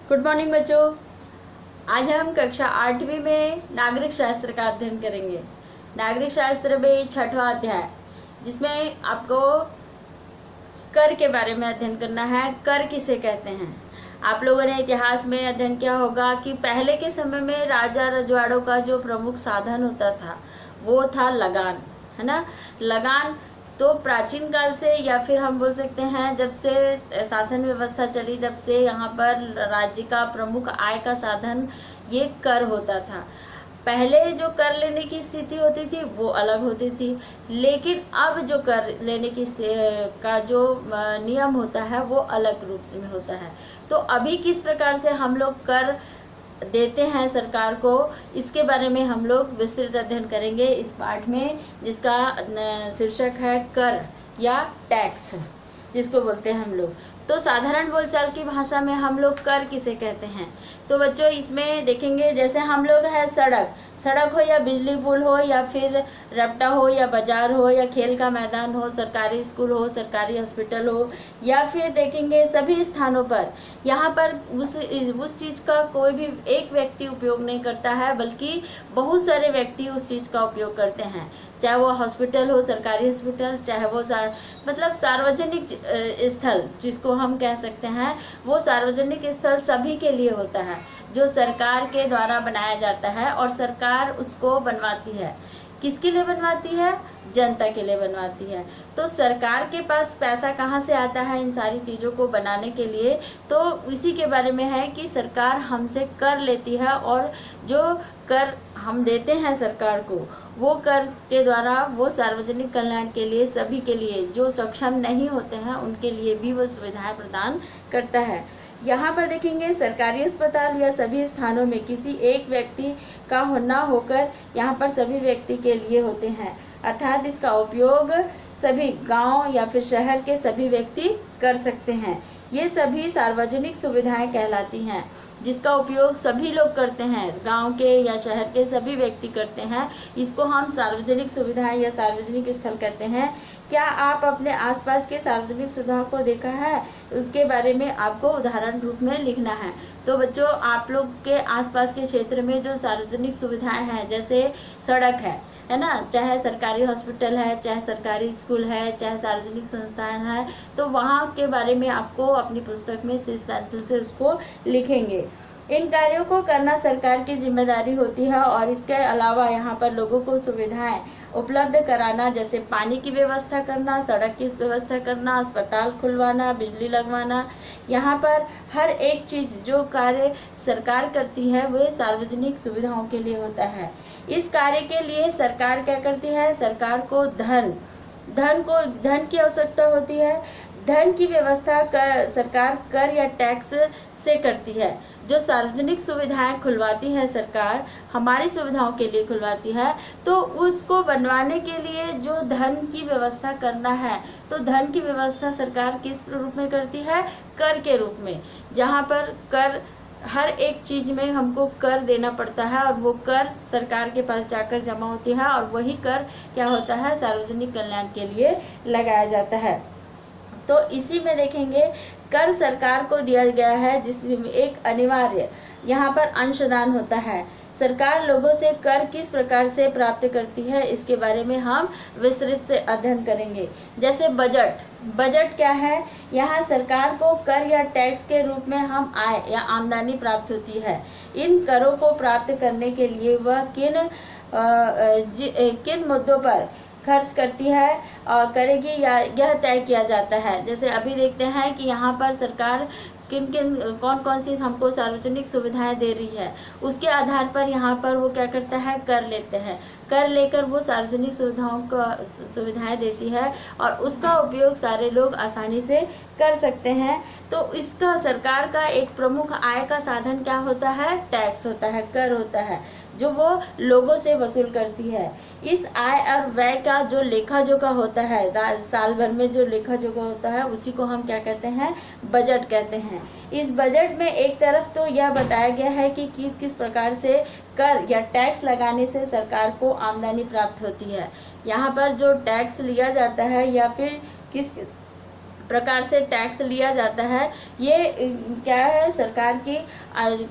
Good morning बच्चों। आज हम कक्षा 8वीं में नागरिक शास्त्र का अध्ययन करेंगे। नागरिक शास्त्र में 6वां अध्याय, जिसमें आपको कर के बारे में अध्ययन करना है। कर किसे कहते हैं? आप लोगों ने इतिहास में अध्ययन किया होगा कि पहले के समय में राजा रजवाड़ों का जो प्रमुख साधन होता था वो था लगान, है ना। लगान तो प्राचीन काल से, या फिर हम बोल सकते हैं जब से शासन व्यवस्था चली तब से यहाँ पर राज्य का प्रमुख आय का साधन ये कर होता था। पहले जो कर लेने की स्थिति होती थी वो अलग होती थी, लेकिन अब जो कर लेने की का जो नियम होता है वो अलग रूप में होता है। तो अभी किस प्रकार से हम लोग कर देते हैं सरकार को, इसके बारे में हम लोग विस्तृत अध्ययन करेंगे इस पाठ में, जिसका शीर्षक है कर या टैक्स, जिसको बोलते हैं हम लोग। तो साधारण बोलचाल की भाषा में हम लोग कर किसे कहते हैं? तो बच्चों इसमें देखेंगे, जैसे हम लोग है सड़क हो या बिजली पुल हो या फिर रपटा हो या बाजार हो या खेल का मैदान हो, सरकारी स्कूल हो, सरकारी हॉस्पिटल हो, या फिर देखेंगे सभी स्थानों पर यहाँ पर उस चीज़ का कोई भी एक व्यक्ति उपयोग नहीं करता है, बल्कि बहुत सारे व्यक्ति उस चीज़ का उपयोग करते हैं। चाहे वो हॉस्पिटल हो, सरकारी हॉस्पिटल, चाहे वो मतलब सार्वजनिक स्थल जिसको हम कह सकते हैं, वो सार्वजनिक स्थल सभी के लिए होता है, जो सरकार के द्वारा बनाया जाता है और सरकार उसको बनवाती है। किसके लिए बनवाती है? जनता के लिए बनवाती है। तो सरकार के पास पैसा कहाँ से आता है इन सारी चीज़ों को बनाने के लिए? तो इसी के बारे में है कि सरकार हमसे कर लेती है, और जो कर हम देते हैं सरकार को, वो कर के द्वारा वो सार्वजनिक कल्याण के लिए, सभी के लिए, जो सक्षम नहीं होते हैं उनके लिए भी वो सुविधाएं प्रदान करता है। यहाँ पर देखेंगे सरकारी अस्पताल या सभी स्थानों में किसी एक व्यक्ति का ना होकर यहाँ पर सभी व्यक्ति के लिए होते हैं, अर्थात इसका उपयोग सभी गांव या फिर शहर के सभी व्यक्ति कर सकते हैं। ये सभी सार्वजनिक सुविधाएं कहलाती हैं, जिसका उपयोग सभी लोग करते हैं, गांव के या शहर के सभी व्यक्ति करते हैं। इसको हम सार्वजनिक सुविधाएं या सार्वजनिक स्थल कहते हैं। क्या आप अपने आसपास के सार्वजनिक सुविधाओं को देखा है? उसके बारे में आपको उदाहरण रूप में लिखना है। तो बच्चों, आप लोग के आसपास के क्षेत्र में जो सार्वजनिक सुविधाएं हैं, जैसे सड़क है ना, चाहे सरकारी हॉस्पिटल है, चाहे सरकारी स्कूल है, चाहे सार्वजनिक संस्थान है, तो वहाँ के बारे में आपको अपनी पुस्तक में शीर्ष पेंसिल से उसको लिखेंगे। इन कार्यों को करना सरकार की जिम्मेदारी होती है, और इसके अलावा यहाँ पर लोगों को सुविधाएं उपलब्ध कराना, जैसे पानी की व्यवस्था करना, सड़क की व्यवस्था करना, अस्पताल खुलवाना, बिजली लगवाना, यहाँ पर हर एक चीज़ जो कार्य सरकार करती है वह सार्वजनिक सुविधाओं के लिए होता है। इस कार्य के लिए सरकार क्या करती है? सरकार को धन की आवश्यकता होती है। धन की व्यवस्था सरकार कर या टैक्स से करती है। जो सार्वजनिक सुविधाएं खुलवाती है सरकार, हमारी सुविधाओं के लिए खुलवाती है, तो उसको बनवाने के लिए जो धन की व्यवस्था करना है, तो धन की व्यवस्था सरकार किस रूप में करती है? कर के रूप में, जहाँ पर कर हर एक चीज़ में हमको कर देना पड़ता है, और वो कर सरकार के पास जाकर जमा होती है, और वही कर क्या होता है? सार्वजनिक कल्याण के लिए लगाया जाता है। तो इसी में देखेंगे कर सरकार को दिया गया है, जिसमें एक अनिवार्य यहाँ पर अंशदान होता है। सरकार लोगों से कर किस प्रकार से प्राप्त करती है, इसके बारे में हम विस्तृत से अध्ययन करेंगे। जैसे बजट क्या है? यहाँ सरकार को कर या टैक्स के रूप में हम आय या आमदनी प्राप्त होती है। इन करों को प्राप्त करने के लिए वह किन मुद्दों पर खर्च करती है और करेगी, या यह तय किया जाता है। जैसे अभी देखते हैं कि यहाँ पर सरकार कौन कौन सी हमको सार्वजनिक सुविधाएं दे रही है, उसके आधार पर यहाँ पर वो क्या करता है? कर लेते हैं। कर लेकर वो सार्वजनिक सुविधाएं देती है, और उसका उपयोग सारे लोग आसानी से कर सकते हैं। तो इसका सरकार का एक प्रमुख आय का साधन क्या होता है? टैक्स होता है, कर होता है, जो वो लोगों से वसूल करती है। इस आय और व्यय का जो लेखा जोखा होता है, साल भर में जो लेखा जोखा होता है, उसी को हम क्या कहते हैं? बजट कहते हैं। इस बजट में एक तरफ तो यह बताया गया है कि किस प्रकार से कर या टैक्स लगाने से सरकार को आमदनी प्राप्त होती है। यहाँ पर जो टैक्स लिया जाता है या फिर प्रकार से टैक्स लिया जाता है। ये क्या है, सरकार की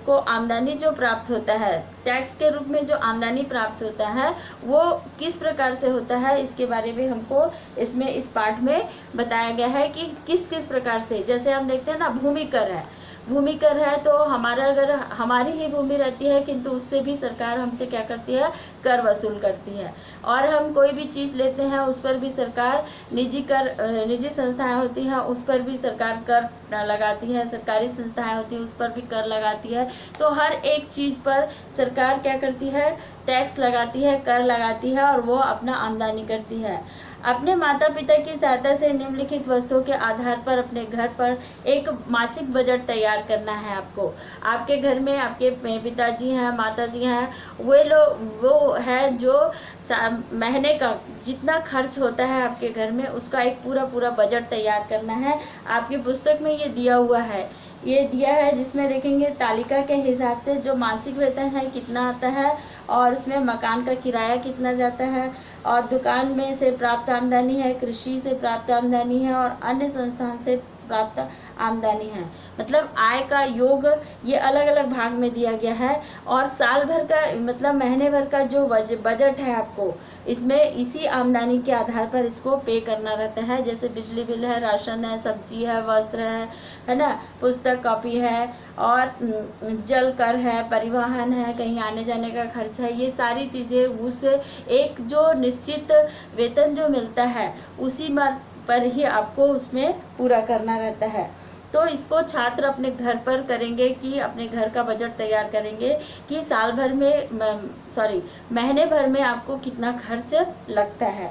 को आमदनी जो प्राप्त होता है, टैक्स के रूप में जो आमदनी प्राप्त होता है वो किस प्रकार से होता है, इसके बारे में हमको इसमें इस पाठ में बताया गया है कि किस किस प्रकार से। जैसे हम देखते हैं ना, भूमि कर है, भूमि कर है तो हमारा अगर हमारी ही भूमि रहती है किंतु उससे भी सरकार हमसे क्या करती है, कर वसूल करती है। और हम कोई भी चीज़ लेते हैं उस पर भी सरकार निजी संस्थाएं होती हैं उस पर भी सरकार कर लगाती है, सरकारी संस्थाएं होती हैं उस पर भी कर लगाती है। तो हर एक चीज़ पर सरकार क्या करती है, टैक्स लगाती है, कर लगाती है और वो अपना आमदनी करती है। अपने माता पिता की सहायता से निम्नलिखित वस्तुओं के आधार पर अपने घर पर एक मासिक बजट तैयार करना है आपको। आपके घर में आपके पिताजी हैं, माताजी हैं, वो है जो महीने का जितना खर्च होता है आपके घर में उसका एक पूरा बजट तैयार करना है। आपकी पुस्तक में ये दिया हुआ है, ये दिया है जिसमें देखेंगे तालिका के हिसाब से जो मासिक वेतन है कितना आता है और उसमें मकान का किराया कितना जाता है और दुकान में से प्राप्त आमदनी है, कृषि से प्राप्त आमदनी है और अन्य संस्थान से प्राप्त आमदनी है। मतलब आय का योग ये अलग अलग भाग में दिया गया है। और साल भर का मतलब महीने भर का जो बजट है आपको इसमें इसी आमदनी के आधार पर इसको पे करना रहता है। जैसे बिजली बिल है, राशन है, सब्जी है, वस्त्र है ना, पुस्तक कॉपी है और जल कर है, परिवहन है, कहीं आने जाने का खर्च है। ये सारी चीज़ें उस एक जो निश्चित वेतन जो मिलता है उसी पर ही आपको उसमें पूरा करना रहता है। तो इसको छात्र अपने घर पर करेंगे कि अपने घर का बजट तैयार करेंगे कि साल भर में महीने भर में आपको कितना खर्च लगता है।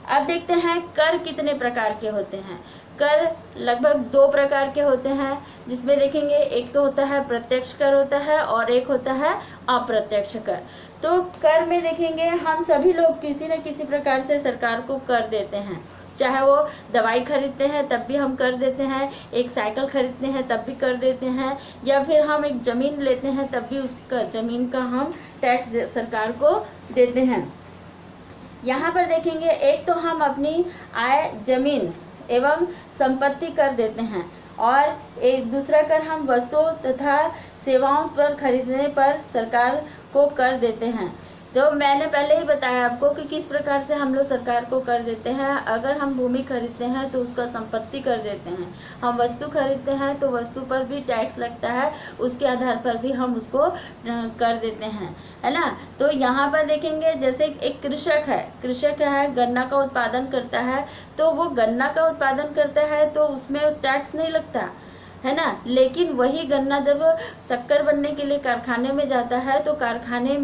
अब देखते हैं कर कितने प्रकार के होते हैं। कर लगभग 2 प्रकार के होते हैं, जिसमें देखेंगे एक तो होता है प्रत्यक्ष कर होता है और एक होता है अप्रत्यक्ष कर। तो कर में देखेंगे हम सभी लोग किसी न किसी प्रकार से सरकार को कर देते हैं। चाहे वो दवाई खरीदते हैं तब भी हम कर देते हैं, एक साइकिल खरीदते हैं तब भी कर देते हैं, या फिर हम एक ज़मीन लेते हैं तब भी उसका ज़मीन का हम टैक्स सरकार को देते हैं। यहाँ पर देखेंगे एक तो हम अपनी आय, जमीन एवं संपत्ति कर देते हैं और एक दूसरा कर हम वस्तुओं तथा सेवाओं पर खरीदने पर सरकार को कर देते हैं। तो मैंने पहले ही बताया आपको कि किस प्रकार से हम लोग सरकार को कर देते हैं। अगर हम भूमि खरीदते हैं तो उसका संपत्ति कर देते हैं, हम वस्तु खरीदते हैं तो वस्तु पर भी टैक्स लगता है, उसके आधार पर भी हम उसको कर देते हैं, है ना। तो यहाँ पर देखेंगे जैसे एक कृषक है गन्ना का उत्पादन करता है, तो वो गन्ना का उत्पादन करता है तो उसमें टैक्स नहीं लगता है ना। लेकिन वही गन्ना जब शक्कर बनने के लिए कारखाने में जाता है तो कारखाने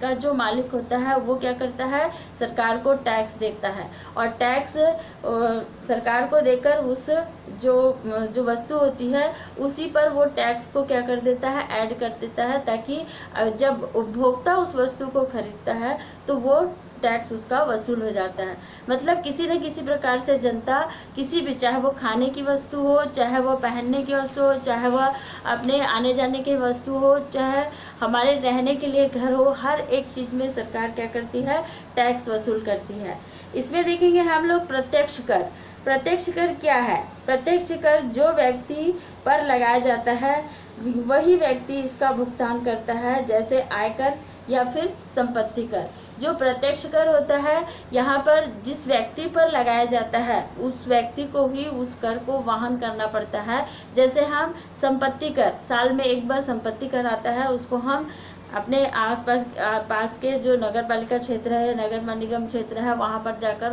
का जो मालिक होता है वो क्या करता है, सरकार को टैक्स देता है और टैक्स सरकार को देकर उस जो वस्तु होती है उसी पर वो टैक्स को क्या कर देता है, ऐड कर देता है, ताकि जब उपभोक्ता उस वस्तु को खरीदता है तो वो टैक्स उसका वसूल हो जाता है। मतलब किसी न किसी प्रकार से जनता किसी भी, चाहे वो खाने की वस्तु हो, चाहे वो पहनने की वस्तु हो, चाहे वह अपने आने जाने की वस्तु हो, चाहे हमारे रहने के लिए घर हो, हर एक चीज़ में सरकार क्या करती है, टैक्स वसूल करती है। इसमें देखेंगे हम लोग प्रत्यक्ष कर। प्रत्यक्ष कर क्या है? प्रत्यक्ष कर जो व्यक्ति पर लगाया जाता है वही व्यक्ति इसका भुगतान करता है, जैसे आयकर या फिर संपत्ति कर। जो प्रत्यक्ष कर होता है यहाँ पर जिस व्यक्ति पर लगाया जाता है उस व्यक्ति को ही उस कर को वहन करना पड़ता है। जैसे हम संपत्ति कर, साल में एक बार संपत्ति कर आता है, उसको हम अपने पास के जो नगर पालिका क्षेत्र है, नगर निगम क्षेत्र है, वहाँ पर जाकर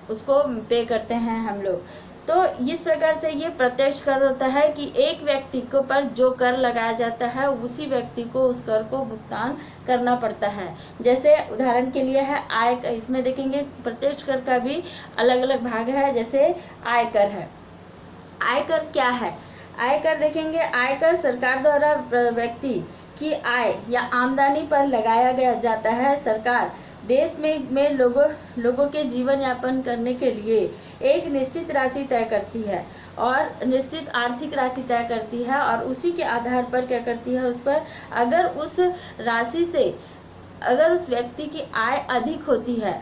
उसको पे करते हैं हम लोग। तो इस प्रकार से ये प्रत्यक्ष कर होता है कि एक व्यक्ति को पर जो कर लगाया जाता है उसी व्यक्ति को उस कर को भुगतान करना पड़ता है। जैसे उदाहरण के लिए है आय, इसमें देखेंगे प्रत्यक्ष कर का भी अलग अलग भाग है। जैसे आयकर है। आयकर क्या है? आयकर देखेंगे, आयकर सरकार द्वारा व्यक्ति की आय या आमदनी पर लगाया जाता है। सरकार देश में लोगों के जीवन यापन करने के लिए एक निश्चित राशि तय करती है और निश्चित आर्थिक राशि तय करती है और उसी के आधार पर क्या करती है, उस पर अगर उस राशि से अगर उस व्यक्ति की आय अधिक होती है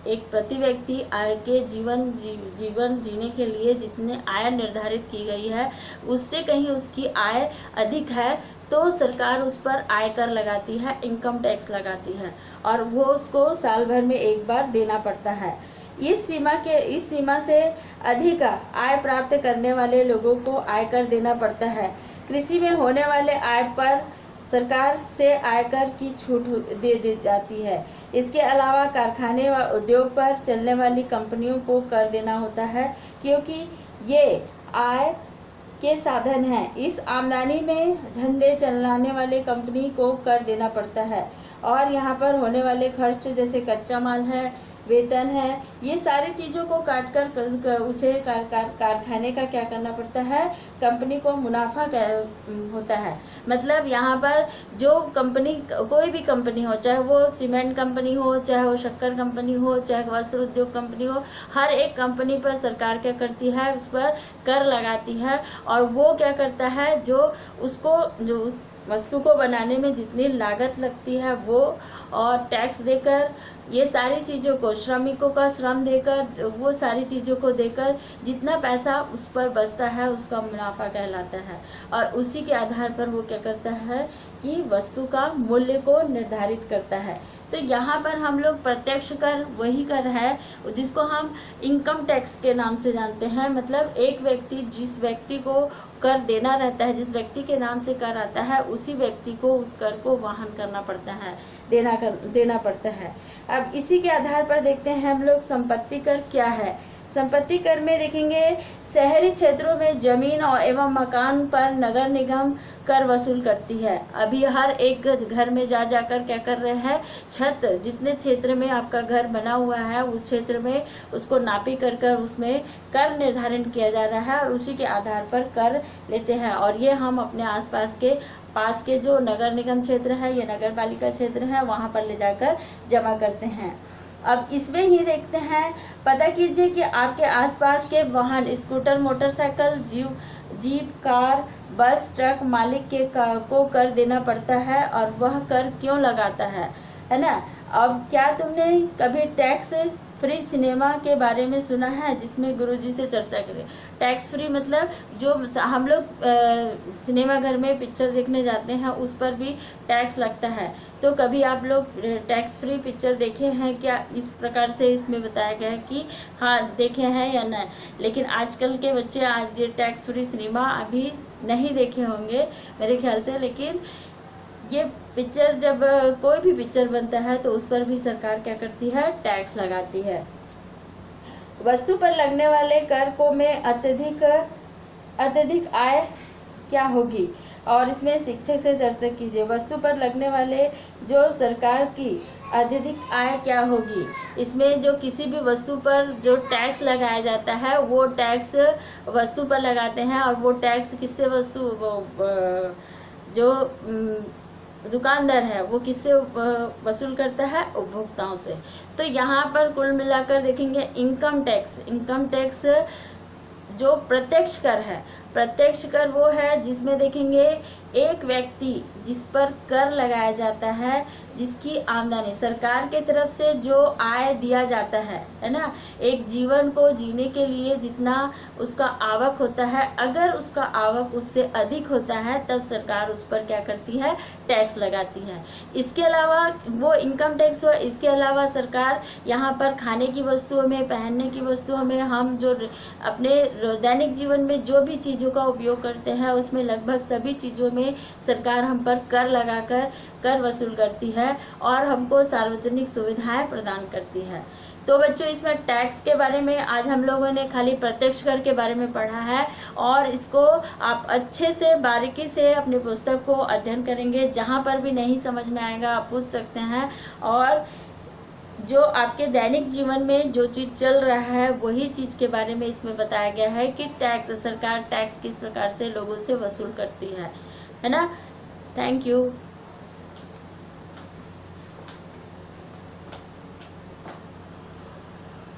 एक प्रति व्यक्ति आय के जीवन जीने के लिए जितने आय निर्धारित की गई है उससे कहीं उसकी आय अधिक है तो सरकार उस पर आयकर लगाती है, इनकम टैक्स लगाती है, और वो उसको साल भर में एक बार देना पड़ता है। इस सीमा से अधिक आय प्राप्त करने वाले लोगों को आयकर देना पड़ता है। कृषि में होने वाले आय पर सरकार से आयकर की छूट दे दी जाती है। इसके अलावा कारखाने व उद्योग पर चलने वाली कंपनियों को कर देना होता है, क्योंकि ये आय के साधन हैं। इस आमदनी में धंधे चलाने वाले कंपनी को कर देना पड़ता है, और यहाँ पर होने वाले खर्च जैसे कच्चा माल है, वेतन है, ये सारी चीज़ों को काट कर उसे कारखाने का क्या करना पड़ता है, कंपनी को मुनाफा होता है। मतलब यहाँ पर जो कंपनी, कोई भी कंपनी हो, चाहे वो सीमेंट कंपनी हो, चाहे वो शक्कर कंपनी हो, चाहे वस्त्र उद्योग कंपनी हो, हर एक कंपनी पर सरकार क्या करती है, उस पर कर लगाती है, और वो क्या करता है, जो उस वस्तु को बनाने में जितनी लागत लगती है वो, और टैक्स देकर ये सारी चीज़ों को, श्रमिकों का श्रम देकर, वो सारी चीज़ों को देकर जितना पैसा उस पर बचता है उसका मुनाफा कहलाता है, और उसी के आधार पर वो क्या करता है कि वस्तु का मूल्य को निर्धारित करता है। तो यहाँ पर हम लोग प्रत्यक्ष कर वही कर है जिसको हम इनकम टैक्स के नाम से जानते हैं। मतलब एक व्यक्ति, जिस व्यक्ति को कर देना रहता है, जिस व्यक्ति के नाम से कर आता है, उसी व्यक्ति को उस कर को वहन करना पड़ता है, देना पड़ता है। अब इसी के आधार पर देखते हैं हम लोग संपत्ति कर क्या है। संपत्ति कर में देखेंगे शहरी क्षेत्रों में जमीन और एवं मकान पर नगर निगम कर वसूल करती है। अभी हर एक घर में जाकर क्या कर रहे हैं, छत, जितने क्षेत्र में आपका घर बना हुआ है उस क्षेत्र में उसको नापी कर उसमें कर निर्धारण किया जा रहा है, और उसी के आधार पर कर लेते हैं। और ये हम अपने पास के जो नगर निगम क्षेत्र है, ये नगर पालिका क्षेत्र है, वहाँ पर ले जाकर जमा करते हैं। अब इसमें ही देखते हैं, पता कीजिए कि आपके आसपास के वाहन, स्कूटर, मोटरसाइकिल, जीप, कार, बस, ट्रक मालिक को कर देना पड़ता है, और वह कर क्यों लगाता है ना। अब क्या तुमने कभी टैक्स फ्री सिनेमा के बारे में सुना है, जिसमें गुरुजी से चर्चा करें। टैक्स फ्री मतलब जो हम लोग सिनेमा घर में पिक्चर देखने जाते हैं उस पर भी टैक्स लगता है। तो कभी आप लोग टैक्स फ्री पिक्चर देखे हैं क्या? इस प्रकार से इसमें बताया गया है कि हाँ देखे हैं या नहीं। लेकिन आजकल के बच्चे आज ये टैक्स फ्री सिनेमा अभी नहीं देखे होंगे मेरे ख्याल से। लेकिन ये पिक्चर, जब कोई भी पिक्चर बनता है तो उस पर भी सरकार क्या करती है, टैक्स लगाती है। वस्तु पर लगने वाले कर को में अत्यधिक आय क्या होगी, और इसमें शिक्षक से चर्चा कीजिए। वस्तु पर लगने वाले जो सरकार की अत्यधिक आय क्या होगी। इसमें जो किसी भी वस्तु पर जो टैक्स लगाया जाता है वो टैक्स वस्तु पर लगाते हैं, और वो टैक्स किससे जो दुकानदार है वो किससे वसूल करता है, उपभोक्ताओं से। तो यहाँ पर कुल मिलाकर देखेंगे इनकम टैक्स जो प्रत्यक्ष कर है, प्रत्यक्ष कर वो है जिसमें देखेंगे एक व्यक्ति जिस पर कर लगाया जाता है, जिसकी आमदनी सरकार के तरफ से जो आय दिया जाता है ना, एक जीवन को जीने के लिए जितना उसका आवक होता है, अगर उसका आवक उससे अधिक होता है तब सरकार उस पर क्या करती है, टैक्स लगाती है। इसके अलावा वो इनकम टैक्स हुआ। इसके अलावा सरकार यहाँ पर खाने की वस्तुओं में, पहनने की वस्तुओं में, हम जो अपने दैनिक जीवन में जो भी चीज़ों का उपयोग करते हैं उसमें लगभग सभी चीज़ों में सरकार हम पर कर लगाकर कर वसूल करती है और हमको सार्वजनिक सुविधाएं प्रदान करती है। तो बच्चों, इसमें टैक्स के बारे में आज हम लोगों ने खाली प्रत्यक्ष कर के बारे में पढ़ा है, और इसको आप अच्छे से बारीकी से अपनी पुस्तक को अध्ययन करेंगे। जहाँ पर भी नहीं समझ में आएगा आप पूछ सकते हैं, और जो आपके दैनिक जीवन में जो चीज़ चल रहा है वही चीज़ के बारे में इसमें बताया गया है कि सरकार टैक्स किस प्रकार से लोगों से वसूल करती है ना। Thank you.